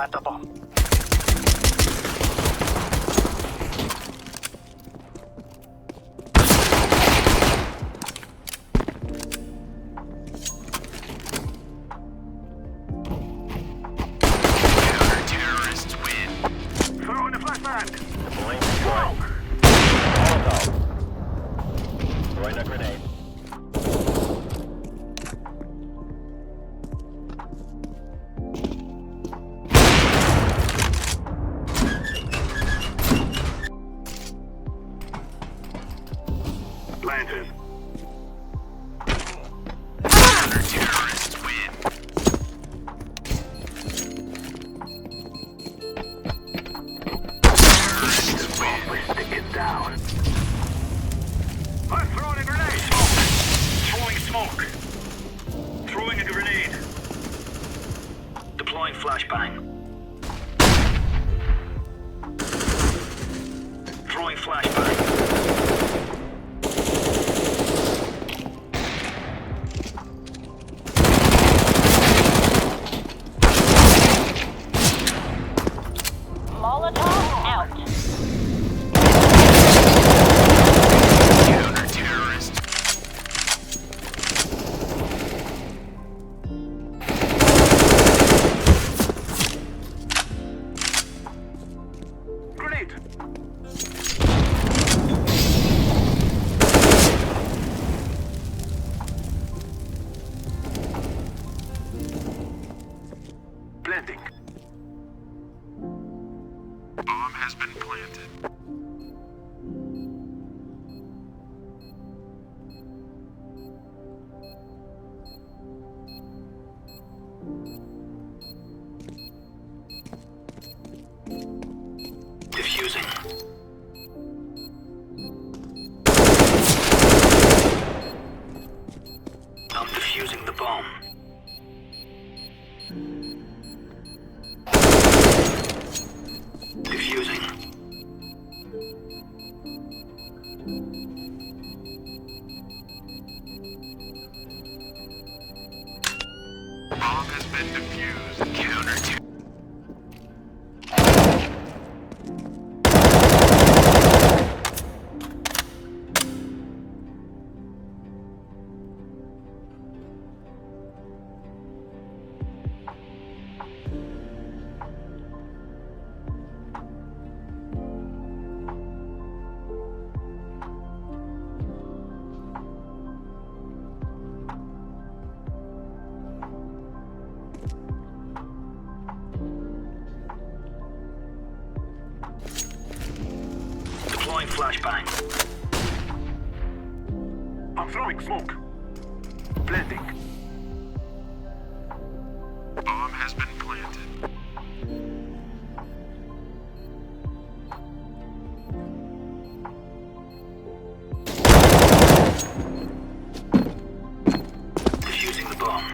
Plant the bomb. Counter-terrorists win. Throwing a flashbang. Deploying smoke. Molotov. Throwing a grenade. Planted. Counter-terrorists win. Terrorists win. We're sticking down. I'm throwing a grenade. Throwing smoke. Throwing a grenade. Deploying flashbang. Throwing flashbang. Molotov out. Counter-terrorist. Grenade. Planting. Bomb has been planted. Diffusing. I'm defusing the bomb. Diffusing. Bomb has been defused. Counter-terrorist. Deploying flashbang. I'm throwing smoke. Planting.